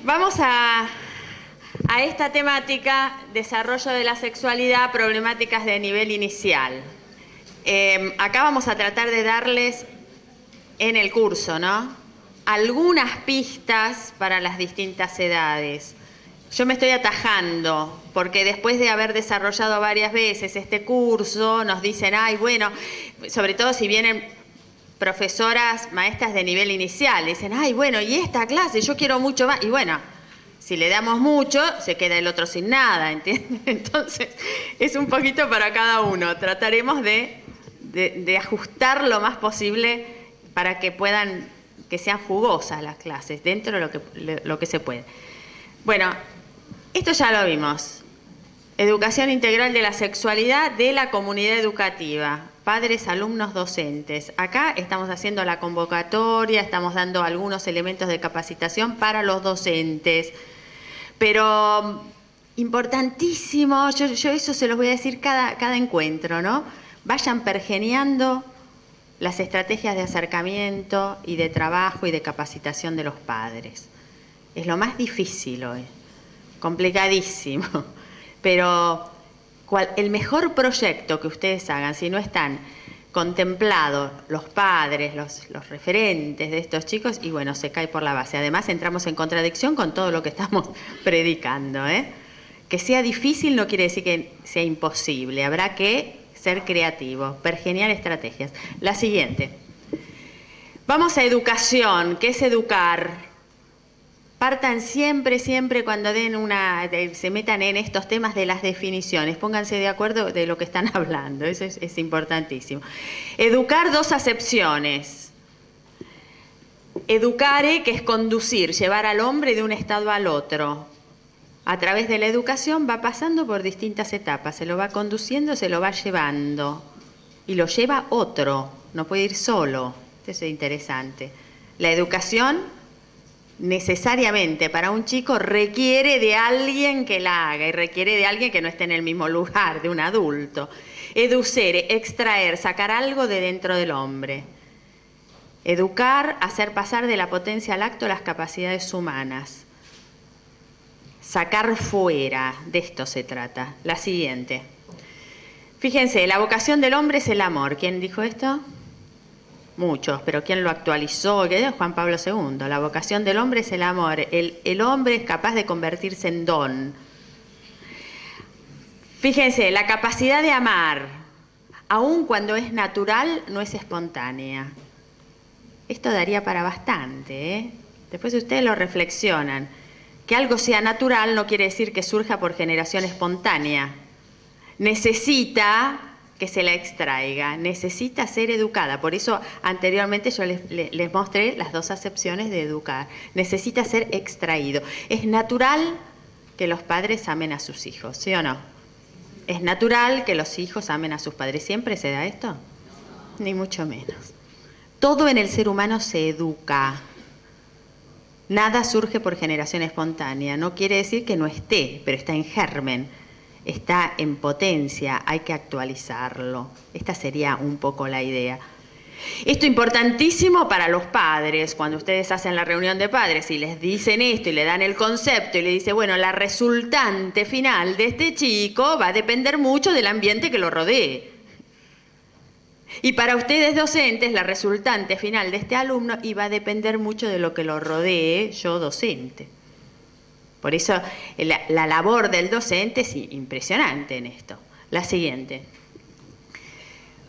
Vamos a esta temática, desarrollo de la sexualidad, problemáticas de nivel inicial. Acá vamos a tratar de darles en el curso, ¿no?, algunas pistas para las distintas edades. Yo me estoy atajando, porque después de haber desarrollado varias veces este curso, nos dicen, ay, bueno, sobre todo si vienen profesoras, maestras de nivel inicial, dicen, ay, bueno, y esta clase, yo quiero mucho más. Y bueno, si le damos mucho, se queda el otro sin nada, ¿entiendes? Entonces, es un poquito para cada uno. Trataremos de ajustar lo más posible para que puedan, que sean jugosas las clases, dentro de lo que se puede. Bueno, esto ya lo vimos. Educación integral de la sexualidad de la comunidad educativa. Padres, alumnos, docentes. Acá estamos haciendo la convocatoria, estamos dando algunos elementos de capacitación para los docentes. Pero importantísimo, yo eso se los voy a decir cada encuentro, ¿no? Vayan pergeñando las estrategias de acercamiento y de trabajo y de capacitación de los padres. Es lo más difícil hoy, complicadísimo, pero el mejor proyecto que ustedes hagan, si no están contemplados los padres, los referentes de estos chicos, y bueno, se cae por la base. Además, entramos en contradicción con todo lo que estamos predicando, ¿eh? Que sea difícil no quiere decir que sea imposible, habrá que ser creativo, pergeñar estrategias. La siguiente. Vamos a educación. ¿Qué es educar? Partan siempre cuando se metan en estos temas de las definiciones. Pónganse de acuerdo de lo que están hablando. Eso es importantísimo. Educar, dos acepciones. Educare, que es conducir, llevar al hombre de un estado al otro. A través de la educación va pasando por distintas etapas. Se lo va conduciendo, se lo va llevando. Y lo lleva otro. No puede ir solo. Eso es interesante. La educación, necesariamente para un chico, requiere de alguien que la haga y requiere de alguien que no esté en el mismo lugar, de un adulto. Educere, extraer, sacar algo de dentro del hombre. Educar, hacer pasar de la potencia al acto las capacidades humanas. Sacar fuera, de esto se trata. La siguiente. Fíjense, la vocación del hombre es el amor. ¿Quién dijo esto? Muchos, pero ¿quién lo actualizó? Juan Pablo II. La vocación del hombre es el amor. El hombre es capaz de convertirse en don. Fíjense, la capacidad de amar, aun cuando es natural, no es espontánea. Esto daría para bastante, ¿eh? Después ustedes lo reflexionan. Que algo sea natural no quiere decir que surja por generación espontánea. Necesita que se la extraiga, necesita ser educada. Por eso anteriormente yo les mostré las dos acepciones de educar. Necesita ser extraído. Es natural que los padres amen a sus hijos, ¿sí o no? Es natural que los hijos amen a sus padres. ¿Siempre se da esto? Ni mucho menos. Todo en el ser humano se educa. Nada surge por generación espontánea. No quiere decir que no esté, pero está en germen. Está en potencia, hay que actualizarlo. Esta sería un poco la idea. Esto es importantísimo para los padres. Cuando ustedes hacen la reunión de padres y les dicen esto y le dan el concepto y le dicen, bueno, la resultante final de este chico va a depender mucho del ambiente que lo rodee. Y para ustedes docentes, la resultante final de este alumno iba a depender mucho de lo que lo rodee yo docente. Por eso la labor del docente es impresionante en esto. La siguiente.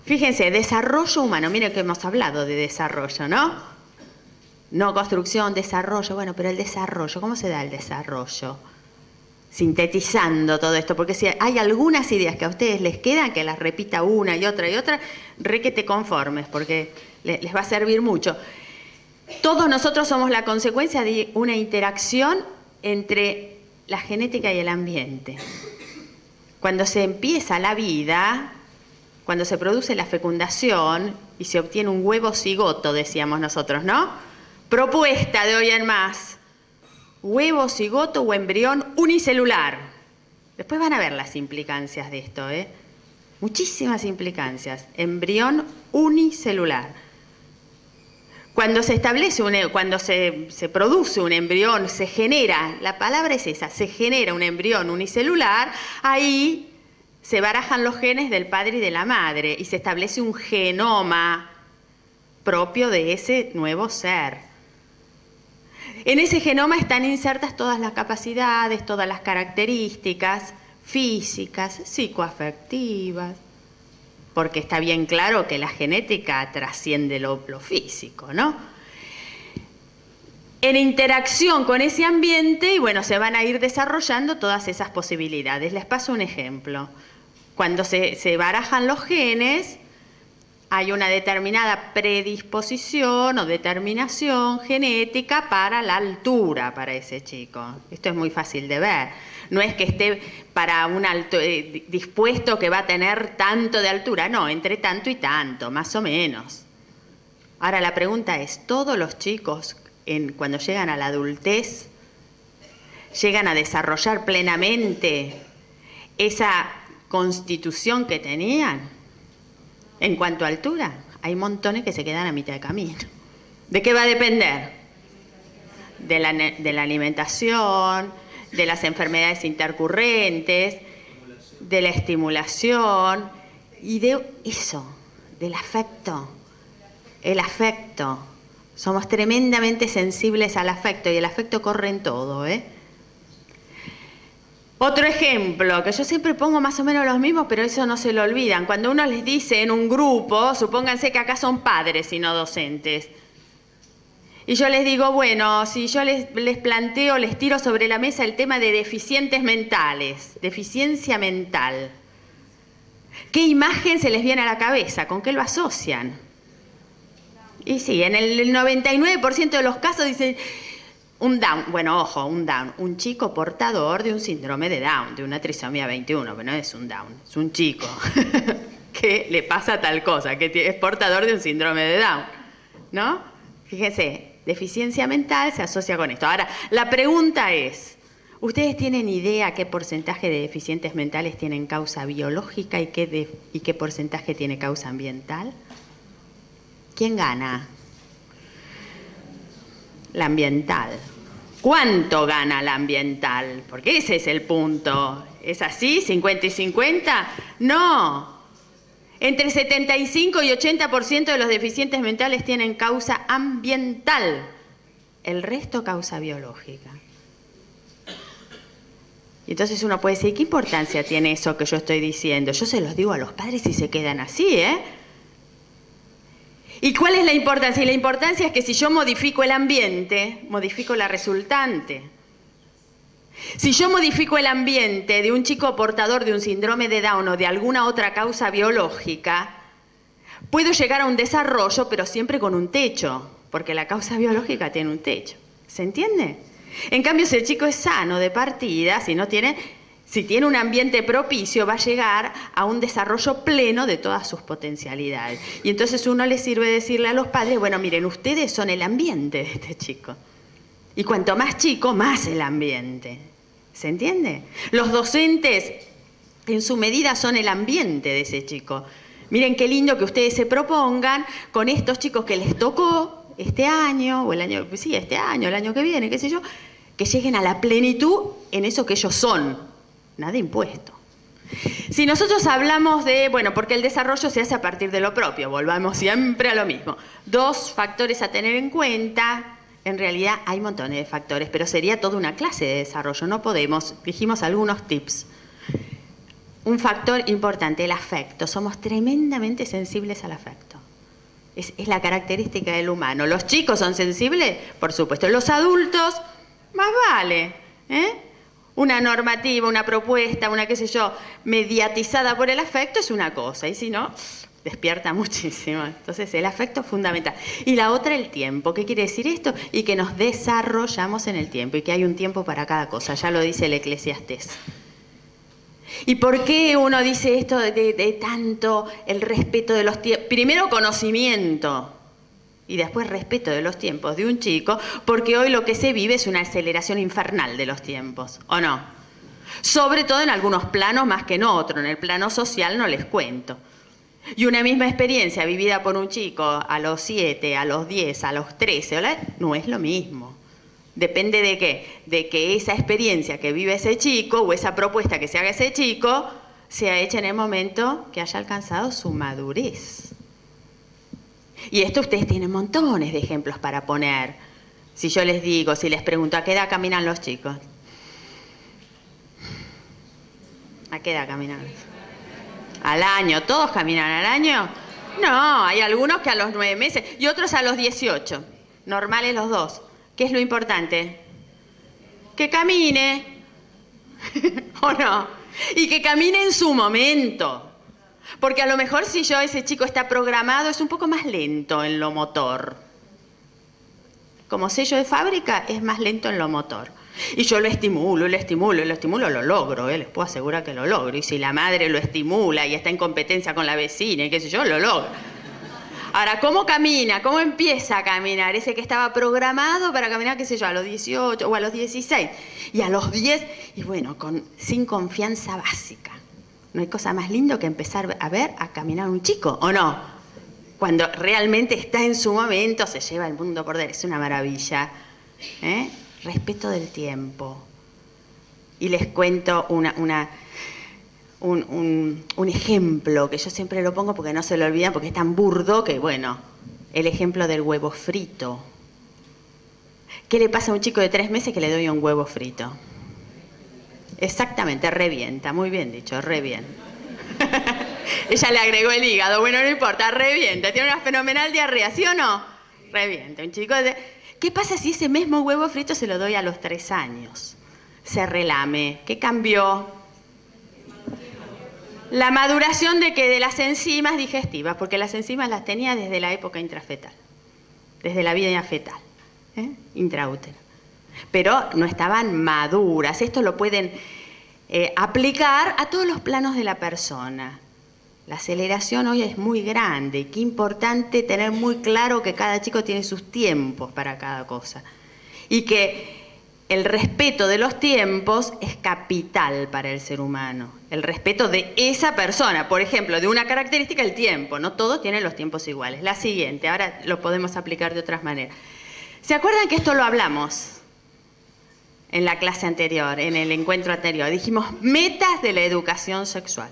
Fíjense, desarrollo humano. Miren que hemos hablado de desarrollo, ¿no? No construcción, desarrollo. Bueno, pero el desarrollo, ¿cómo se da el desarrollo? Sintetizando todo esto, porque si hay algunas ideas que a ustedes les quedan, que las repita una y otra, requete conformes, porque les va a servir mucho. Todos nosotros somos la consecuencia de una interacción entre la genética y el ambiente. Cuando se empieza la vida, cuando se produce la fecundación y se obtiene un huevo cigoto, decíamos nosotros, ¿no? Propuesta de hoy en más. Huevo, cigoto o embrión unicelular. Después van a ver las implicancias de esto, ¿eh? Muchísimas implicancias. Embrión unicelular. Cuando se establece, cuando se produce un embrión, se genera, la palabra es esa, se genera un embrión unicelular, ahí se barajan los genes del padre y de la madre y se establece un genoma propio de ese nuevo ser. En ese genoma están insertas todas las capacidades, todas las características físicas, psicoafectivas, porque está bien claro que la genética trasciende lo físico, ¿no? En interacción con ese ambiente, y bueno, se van a ir desarrollando todas esas posibilidades. Les paso un ejemplo. Cuando se barajan los genes, hay una determinada predisposición o determinación genética para la altura para ese chico. Esto es muy fácil de ver. No es que esté para un alto, dispuesto que va a tener tanto de altura, no, entre tanto y tanto, más o menos. Ahora la pregunta es, ¿todos los chicos cuando llegan a la adultez llegan a desarrollar plenamente esa constitución que tenían? En cuanto a altura, hay montones que se quedan a mitad de camino. ¿De qué va a depender? De la alimentación, de las enfermedades intercurrentes, de la estimulación y de eso, del afecto. El afecto. Somos tremendamente sensibles al afecto y el afecto corre en todo, ¿eh? Otro ejemplo, que yo siempre pongo más o menos los mismos, pero eso no se lo olvidan. Cuando uno les dice en un grupo, supónganse que acá son padres y no docentes, y yo les digo, bueno, si yo les planteo, les tiro sobre la mesa el tema de deficientes mentales, deficiencia mental, ¿qué imagen se les viene a la cabeza? ¿Con qué lo asocian? Y sí, en el 99% de los casos dicen un Down, bueno, ojo, un Down, un chico portador de un síndrome de Down, de una trisomía 21, pero no es un Down, es un chico que le pasa tal cosa, que es portador de un síndrome de Down, ¿no? Fíjense, deficiencia mental se asocia con esto. Ahora, la pregunta es, ¿ustedes tienen idea qué porcentaje de deficientes mentales tienen causa biológica y qué porcentaje tiene causa ambiental? ¿Quién gana? La ambiental. ¿Cuánto gana la ambiental? Porque ese es el punto. ¿Es así? ¿50 y 50? No. Entre 75 y 80% de los deficientes mentales tienen causa ambiental. El resto causa biológica. Y entonces uno puede decir, ¿qué importancia tiene eso que yo estoy diciendo? Yo se los digo a los padres y se quedan así, ¿eh? ¿Y cuál es la importancia? Y la importancia es que si yo modifico el ambiente, modifico la resultante. Si yo modifico el ambiente de un chico portador de un síndrome de Down o de alguna otra causa biológica, puedo llegar a un desarrollo, pero siempre con un techo, porque la causa biológica tiene un techo. ¿Se entiende? En cambio, si el chico es sano de partida, si tiene un ambiente propicio, va a llegar a un desarrollo pleno de todas sus potencialidades. Y entonces uno le sirve decirle a los padres, bueno, miren, ustedes son el ambiente de este chico. Y cuanto más chico, más el ambiente. ¿Se entiende? Los docentes, en su medida, son el ambiente de ese chico. Miren qué lindo que ustedes se propongan con estos chicos que les tocó este año, o el año que viene, qué sé yo, que lleguen a la plenitud en eso que ellos son. Nada impuesto. Si nosotros hablamos de, bueno, porque el desarrollo se hace a partir de lo propio, volvamos siempre a lo mismo. 2 factores a tener en cuenta. En realidad hay montones de factores, pero sería toda una clase de desarrollo. No podemos, dijimos algunos tips. Un factor importante, el afecto. Somos tremendamente sensibles al afecto. Es la característica del humano. ¿Los chicos son sensibles? Por supuesto. Los adultos, más vale, ¿eh? Una normativa, una propuesta, una qué sé yo, mediatizada por el afecto es una cosa, y si no, despierta muchísimo. Entonces el afecto es fundamental. Y la otra, el tiempo. ¿Qué quiere decir esto? Y que nos desarrollamos en el tiempo y que hay un tiempo para cada cosa, ya lo dice el Eclesiastés. ¿Y por qué uno dice esto de tanto el respeto de los tiempos? Primero, conocimiento. Y después respeto de los tiempos de un chico, porque hoy lo que se vive es una aceleración infernal de los tiempos, ¿o no? Sobre todo en algunos planos más que en otros, en el plano social no les cuento. Y una misma experiencia vivida por un chico a los 7, a los 10, a los 13, no es lo mismo. Depende de qué, de que esa experiencia que vive ese chico o esa propuesta que se haga ese chico sea hecha en el momento que haya alcanzado su madurez. Y esto ustedes tienen montones de ejemplos para poner. Si yo les digo, si les pregunto, ¿a qué edad caminan los chicos? ¿A qué edad caminan? ¿Al año? ¿Todos caminan al año? No, hay algunos que a los 9 meses y otros a los 18. Normales los dos. ¿Qué es lo importante? Que camine. ¿O no? Y que camine en su momento. Porque a lo mejor si ese chico está programado, es un poco más lento en lo motor. Como sello de fábrica, es más lento en lo motor. Y yo lo estimulo, lo logro, les puedo asegurar que lo logro. Y si la madre lo estimula y está en competencia con la vecina y qué sé yo, lo logro. Ahora, ¿cómo camina? ¿Cómo empieza a caminar? Ese que estaba programado para caminar, qué sé yo, a los 18 o a los 16. Y a los 10, y bueno, sin confianza básica. ¿No hay cosa más lindo que empezar a caminar un chico, o no? Cuando realmente está en su momento, se lleva el mundo por delante. Es una maravilla. Respeto del tiempo. Y les cuento un ejemplo que yo siempre lo pongo porque no se lo olvidan, porque es tan burdo que, bueno, el ejemplo del huevo frito. ¿Qué le pasa a un chico de 3 meses que le doy un huevo frito? Exactamente, revienta, muy bien dicho, revienta. Ella le agregó el hígado, bueno, no importa, revienta, tiene una fenomenal diarrea, ¿sí o no? Revienta, un chico de... ¿Qué pasa si ese mismo huevo frito se lo doy a los 3 años? Se relame, ¿qué cambió? La maduración de las enzimas digestivas, porque las enzimas las tenía desde la época intrafetal, desde la vida fetal, intraútero. Pero no estaban maduras. Esto lo pueden aplicar a todos los planos de la persona. La aceleración hoy es muy grande. Qué importante tener muy claro que cada chico tiene sus tiempos para cada cosa. Y que el respeto de los tiempos es capital para el ser humano. El respeto de esa persona. Por ejemplo, de una característica, el tiempo. No todos tienen los tiempos iguales. La siguiente, ahora lo podemos aplicar de otras maneras. ¿Se acuerdan que esto lo hablamos en la clase anterior, en el encuentro anterior? Dijimos metas de la educación sexual.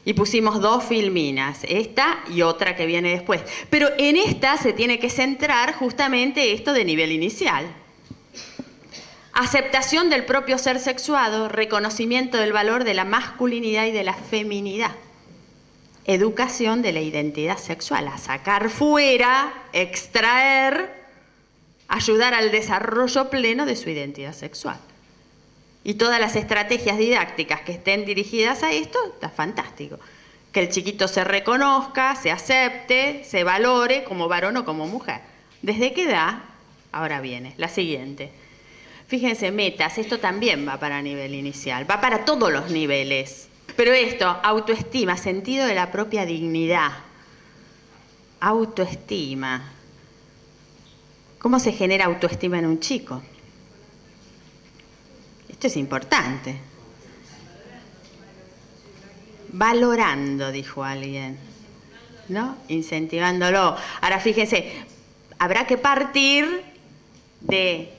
Y pusimos 2 filminas, esta y otra que viene después. Pero en esta se tiene que centrar justamente esto de nivel inicial. Aceptación del propio ser sexuado, reconocimiento del valor de la masculinidad y de la feminidad. Educación de la identidad sexual, a sacar fuera, extraer, ayudar al desarrollo pleno de su identidad sexual. Y todas las estrategias didácticas que estén dirigidas a esto, está fantástico. Que el chiquito se reconozca, se acepte, se valore como varón o como mujer. ¿Desde qué edad? Ahora viene, la siguiente. Fíjense, metas, esto también va para nivel inicial, va para todos los niveles. Pero esto, autoestima, sentido de la propia dignidad. Autoestima. ¿Cómo se genera autoestima en un chico? Esto es importante. Valorando, dijo alguien, ¿no? Incentivándolo. Ahora fíjense, habrá que partir de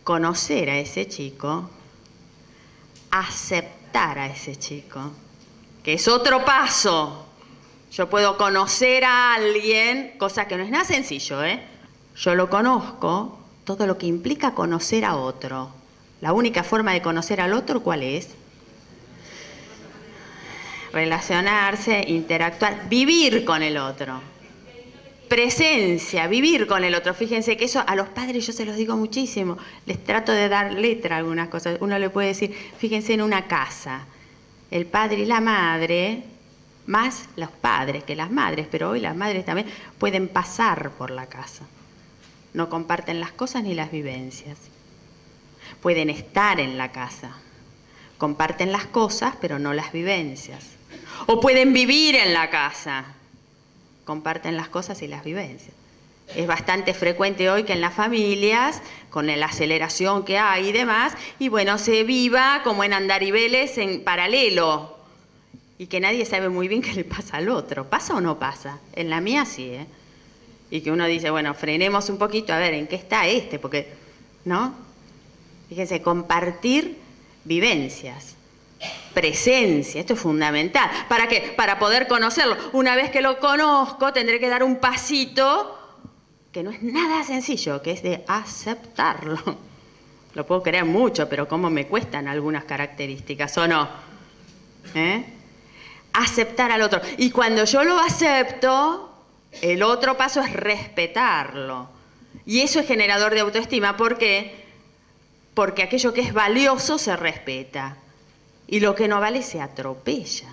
conocer a ese chico, aceptar a ese chico, que es otro paso. Yo puedo conocer a alguien, cosa que no es nada sencillo, Yo lo conozco, todo lo que implica conocer a otro. La única forma de conocer al otro, ¿cuál es? Relacionarse, interactuar, vivir con el otro. Presencia, vivir con el otro. Fíjense que eso a los padres yo se los digo muchísimo. Les trato de dar letra a algunas cosas. Uno le puede decir, fíjense en una casa, el padre y la madre, más los padres que las madres, pero hoy las madres también pueden pasar por la casa. No comparten las cosas ni las vivencias. Pueden estar en la casa, comparten las cosas, pero no las vivencias. O pueden vivir en la casa, comparten las cosas y las vivencias. Es bastante frecuente hoy que en las familias, con la aceleración que hay y demás, y bueno, se viva como en andariveles en paralelo. y que nadie sabe muy bien qué le pasa al otro. ¿Pasa o no pasa? En la mía sí, ¿eh? Y que uno dice, bueno, frenemos un poquito a ver en qué está este, porque, ¿no? Fíjense, compartir vivencias, presencia, esto es fundamental. ¿Para qué? Para poder conocerlo. Una vez que lo conozco, tendré que dar un pasito que no es nada sencillo, que es de aceptarlo. Lo puedo querer mucho, pero cómo me cuestan algunas características, ¿o no? Aceptar al otro. Y cuando yo lo acepto, el otro paso es respetarlo. Y eso es generador de autoestima. ¿Por qué? Porque aquello que es valioso se respeta. Y lo que no vale se atropella.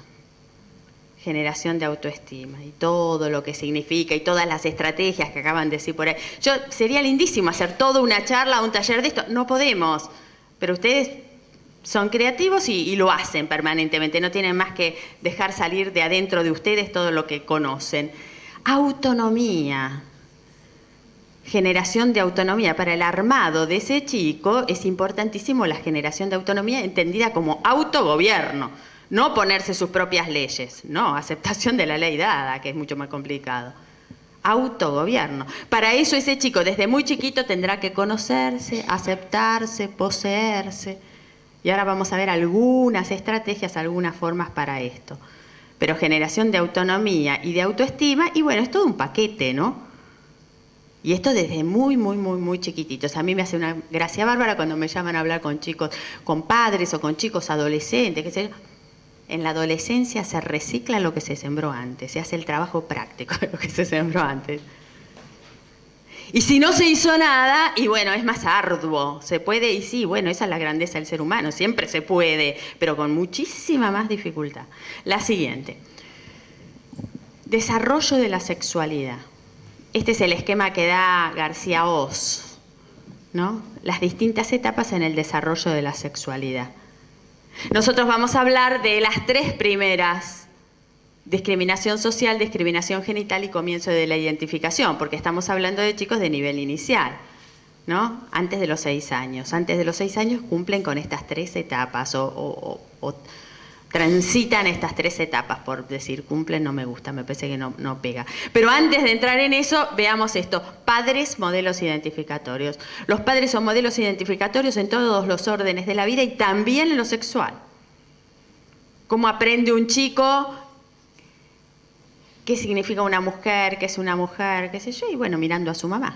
Generación de autoestima. Y todo lo que significa y todas las estrategias que acaban de decir por ahí. Sería lindísimo hacer toda una charla, un taller de esto. No podemos. Pero ustedes son creativos y lo hacen permanentemente. No tienen más que dejar salir de adentro de ustedes todo lo que conocen. Autonomía. Generación de autonomía. Para el armado de ese chico es importantísimo la generación de autonomía entendida como autogobierno. No ponerse sus propias leyes. No, aceptación de la ley dada, que es mucho más complicado. Autogobierno. Para eso ese chico desde muy chiquito tendrá que conocerse, aceptarse, poseerse. Y ahora vamos a ver algunas estrategias, algunas formas para esto. Pero generación de autonomía y de autoestima, y bueno, es todo un paquete, ¿no? Y esto desde muy, muy, muy, muy chiquititos. A mí me hace una gracia bárbara cuando me llaman a hablar con chicos, con padres o con chicos adolescentes, qué sé yo. En la adolescencia se recicla lo que se sembró antes, se hace el trabajo práctico de lo que se sembró antes. Y si no se hizo nada, y bueno, es más arduo, se puede, y sí, bueno, esa es la grandeza del ser humano, siempre se puede, pero con muchísima más dificultad. La siguiente, desarrollo de la sexualidad. Este es el esquema que da García Oz, ¿no? Las distintas etapas en el desarrollo de la sexualidad. Nosotros vamos a hablar de las tres primeras: discriminación social, discriminación genital y comienzo de la identificación, porque estamos hablando de chicos de nivel inicial, ¿no? Antes de los 6 años. Antes de los 6 años cumplen con estas tres etapas o transitan estas tres etapas. Por decir cumplen no me gusta, me parece que no pega. Pero antes de entrar en eso, veamos esto. Padres, modelos identificatorios. Los padres son modelos identificatorios en todos los órdenes de la vida y también en lo sexual. ¿Cómo aprende un chico qué significa una mujer, qué es una mujer, qué sé yo? Y bueno, mirando a su mamá,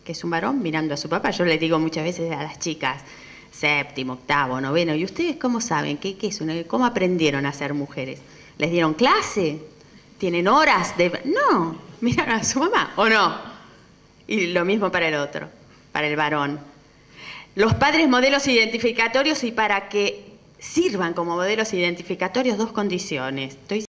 que es un varón, mirando a su papá. Yo les digo muchas veces a las chicas, séptimo, octavo, noveno, ¿y ustedes cómo saben? ¿Qué es ¿Cómo aprendieron a ser mujeres? ¿Les dieron clase? ¿Tienen horas de...? No, miran a su mamá, ¿o no? Y lo mismo para el otro, para el varón. Los padres modelos identificatorios, y para que sirvan como modelos identificatorios, dos condiciones.